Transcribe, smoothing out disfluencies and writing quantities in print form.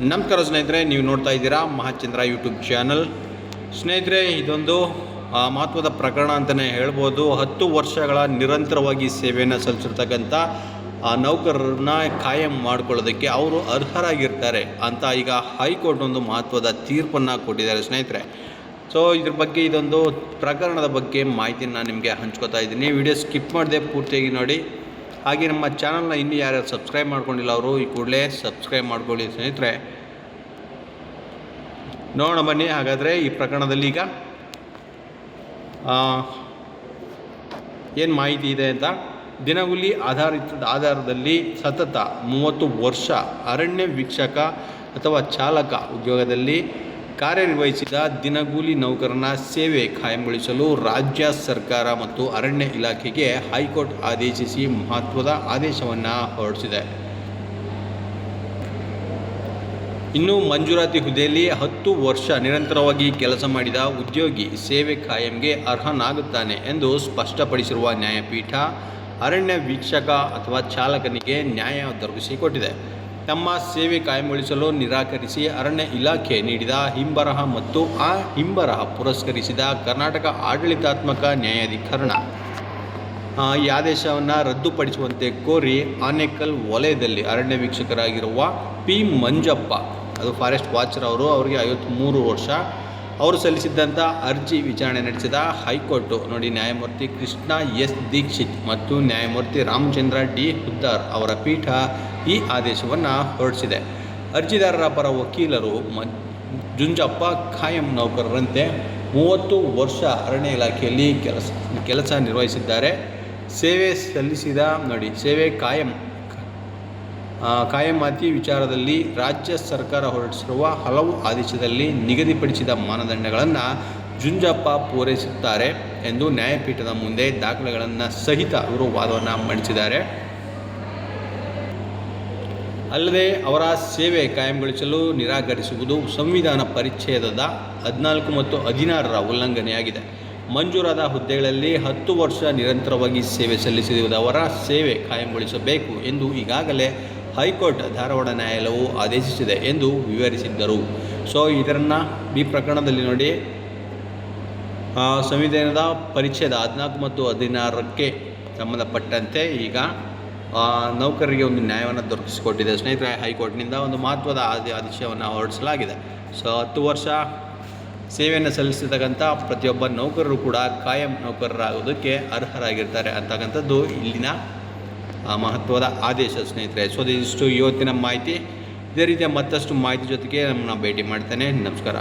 ನಮಸ್ಕಾರ ಸ್ನೇಹಿತರೆ, ನೀವು ನೋಡ್ತಾ ಇದ್ದೀರಾ ಮಹಾಚಂದ್ರ ಯೂಟ್ಯೂಬ್ ಚಾನಲ್. ಸ್ನೇಹಿತರೆ, ಇದೊಂದು ಮಹತ್ವದ ಪ್ರಕರಣ ಅಂತಲೇ ಹೇಳ್ಬೋದು. 10 ವರ್ಷಗಳ ನಿರಂತರವಾಗಿ ಸೇವೆಯನ್ನು ಸಲ್ಲಿಸಿರ್ತಕ್ಕಂಥ ನೌಕರರನ್ನ ಕಾಯಂ ಮಾಡ್ಕೊಳ್ಳೋದಕ್ಕೆ ಅವರು ಅರ್ಹರಾಗಿರ್ತಾರೆ ಅಂತ ಈಗ ಹೈಕೋರ್ಟ್ ಒಂದು ಮಹತ್ವದ ತೀರ್ಪನ್ನು ಕೊಟ್ಟಿದ್ದಾರೆ ಸ್ನೇಹಿತರೆ. ಸೊ ಇದ್ರ ಬಗ್ಗೆ, ಇದೊಂದು ಪ್ರಕರಣದ ಬಗ್ಗೆ ಮಾಹಿತಿಯನ್ನು ನಿಮಗೆ ಹಂಚ್ಕೋತಾ ಇದ್ದೀನಿ. ವಿಡಿಯೋ ಸ್ಕಿಪ್ ಮಾಡದೆ ಪೂರ್ತಿಯಾಗಿ ನೋಡಿ. ಹಾಗೆ ನಮ್ಮ ಚಾನಲ್ನ ಇನ್ನೂ ಯಾರ್ಯಾರು ಸಬ್ಸ್ಕ್ರೈಬ್ ಮಾಡ್ಕೊಂಡಿಲ್ಲ ಅವರು ಈ ಕೂಡಲೇ ಸಬ್ಸ್ಕ್ರೈಬ್ ಮಾಡ್ಕೊಳ್ಳಿ ಸ್ನೇಹಿತರೆ. ನೋಡೋಣ ಬನ್ನಿ ಹಾಗಾದರೆ ಈ ಪ್ರಕರಣದಲ್ಲಿ ಈಗ ಏನು ಮಾಹಿತಿ ಇದೆ ಅಂತ. ದಿನಗೂಲಿ ಆಧಾರದಲ್ಲಿ ಸತತ 30 ವರ್ಷ ಅರಣ್ಯ ವೀಕ್ಷಕ ಅಥವಾ ಚಾಲಕ ಉದ್ಯೋಗದಲ್ಲಿ ಕಾರ್ಯನಿರ್ವಹಿಸಿದ ದಿನಗೂಲಿ ನೌಕರನ ಸೇವೆ ಕಾಯಂಗೊಳಿಸಲು ರಾಜ್ಯ ಸರ್ಕಾರ ಮತ್ತು ಅರಣ್ಯ ಇಲಾಖೆಗೆ ಹೈಕೋರ್ಟ್ ಆದೇಶಿಸಿ ಮಹತ್ವದ ಆದೇಶವನ್ನು ಹೊರಡಿಸಿದೆ. ಇನ್ನು ಮಂಜೂರಾತಿ ಹುದ್ದೆಯಲ್ಲಿ 10 ವರ್ಷ ನಿರಂತರವಾಗಿ ಕೆಲಸ ಮಾಡಿದ ಉದ್ಯೋಗಿ ಸೇವೆ ಕಾಯಂಗೆ ಅರ್ಹನಾಗುತ್ತಾನೆ ಎಂದು ಸ್ಪಷ್ಟಪಡಿಸಿರುವ ನ್ಯಾಯಪೀಠ ಅರಣ್ಯ ವೀಕ್ಷಕ ಅಥವಾ ಚಾಲಕನಿಗೆ ನ್ಯಾಯ ದೊರಕಿಸಿಕೊಟ್ಟಿದೆ. ತಮ್ಮ ಸೇವೆ ಕಾಯಂಗೊಳಿಸಲು ನಿರಾಕರಿಸಿ ಅರಣ್ಯ ಇಲಾಖೆ ನೀಡಿದ ಹಿಂಬರಹ ಮತ್ತು ಆ ಹಿಂಬರಹ ಪುರಸ್ಕರಿಸಿದ ಕರ್ನಾಟಕ ಆಡಳಿತಾತ್ಮಕ ನ್ಯಾಯಾಧಿಕರಣ ಈ ಆದೇಶವನ್ನು ರದ್ದುಪಡಿಸುವಂತೆ ಕೋರಿ ಆನೇಕಲ್ ವಲಯದಲ್ಲಿ ಅರಣ್ಯ ವೀಕ್ಷಕರಾಗಿರುವ ಪಿ ಮಂಜಪ್ಪ, ಅದು ಫಾರೆಸ್ಟ್ ವಾಚರ್ ಅವರಿಗೆ 53 ವರ್ಷ, ಅವರು ಸಲ್ಲಿಸಿದ್ದಂಥ ಅರ್ಜಿ ವಿಚಾರಣೆ ನಡೆಸಿದ ಹೈಕೋರ್ಟ್ ನೋಡಿ ನ್ಯಾಯಮೂರ್ತಿ ಕೃಷ್ಣ ಎಸ್ ದೀಕ್ಷಿತ್ ಮತ್ತು ನ್ಯಾಯಮೂರ್ತಿ ರಾಮಚಂದ್ರ ಡಿ ಹುದ್ದಾರ್ ಅವರ ಪೀಠ ಈ ಆದೇಶವನ್ನು ಹೊರಡಿಸಿದೆ. ಅರ್ಜಿದಾರರ ಪರ ವಕೀಲರು ಜುಂಜಪ್ಪ ಕಾಯಂ ನೌಕರರಂತೆ 30 ವರ್ಷ ಅರಣ್ಯ ಇಲಾಖೆಯಲ್ಲಿ ಕೆಲಸ ನಿರ್ವಹಿಸಿದ್ದಾರೆ. ಸೇವೆ ಸಲ್ಲಿಸಿದ ಸೇವೆ ಕಾಯಮಾತಿ ವಿಚಾರದಲ್ಲಿ ರಾಜ್ಯ ಸರ್ಕಾರ ಹೊರಡಿಸಿರುವ ಹಲವು ಆದೇಶದಲ್ಲಿ ನಿಗದಿಪಡಿಸಿದ ಮಾನದಂಡಗಳನ್ನು ಜುಂಜಪ್ಪ ಪೂರೈಸುತ್ತಾರೆ ಎಂದು ನ್ಯಾಯಪೀಠದ ಮುಂದೆ ದಾಖಲೆಗಳನ್ನು ಸಹಿತ ಇವರು ವಾದವನ್ನು ಮಂಡಿಸಿದ್ದಾರೆ. ಅಲ್ಲದೆ ಅವರ ಸೇವೆ ಕಾಯಂಗೊಳಿಸಲು ನಿರಾಕರಿಸುವುದು ಸಂವಿಧಾನ ಪರಿಚ್ಛೇದದ 14 ಮತ್ತು 16ರ ಉಲ್ಲಂಘನೆಯಾಗಿದೆ. ಮಂಜೂರಾದ ಹುದ್ದೆಗಳಲ್ಲಿ 10 ವರ್ಷ ನಿರಂತರವಾಗಿ ಸೇವೆ ಸಲ್ಲಿಸಿದವರ ಸೇವೆ ಕಾಯಂಗೊಳಿಸಬೇಕು ಎಂದು ಈಗಾಗಲೇ ಹೈಕೋರ್ಟ್ ಧಾರವಾಡ ನ್ಯಾಯಾಲಯವು ಆದೇಶಿಸಿದೆ ಎಂದು ವಿವರಿಸಿದ್ದರು. ಸೊ ಈ ಪ್ರಕರಣದಲ್ಲಿ ನೋಡಿ ಸಂವಿಧಾನದ ಪರಿಚ್ಛೇದ 14 ಮತ್ತು 16ಕ್ಕೆ ಸಂಬಂಧಪಟ್ಟಂತೆ ಈಗ ನೌಕರರಿಗೆ ಒಂದು ನ್ಯಾಯವನ್ನು ದೊರಕಿಸಿಕೊಟ್ಟಿದೆ ಸ್ನೇಹಿತರೆ. ಹೈಕೋರ್ಟ್ನಿಂದ ಒಂದು ಮಹತ್ವದ ಆದೇಶವನ್ನು ಹೊರಡಿಸಲಾಗಿದೆ. ಸೊ 10 ವರ್ಷ ಸೇವೆಯನ್ನು ಸಲ್ಲಿಸತಕ್ಕಂಥ ಪ್ರತಿಯೊಬ್ಬ ನೌಕರರು ಕೂಡ ಕಾಯಂ ನೌಕರರಾಗೋದಕ್ಕೆ ಅರ್ಹರಾಗಿರ್ತಾರೆ ಅಂತಕ್ಕಂಥದ್ದು ಇಲ್ಲಿನ ಮಹತ್ವದ ಆದೇಶ ಸ್ನೇಹಿತರೆ. ಸೊ ಇದಿಷ್ಟು ಇವತ್ತಿನ ಮಾಹಿತಿ. ಇದೇ ರೀತಿಯ ಮತ್ತಷ್ಟು ಮಾಹಿತಿ ಜೊತೆಗೆ ನಮ್ಮನ್ನ ಭೇಟಿ ಮಾಡ್ತೇನೆ. ನಮಸ್ಕಾರ.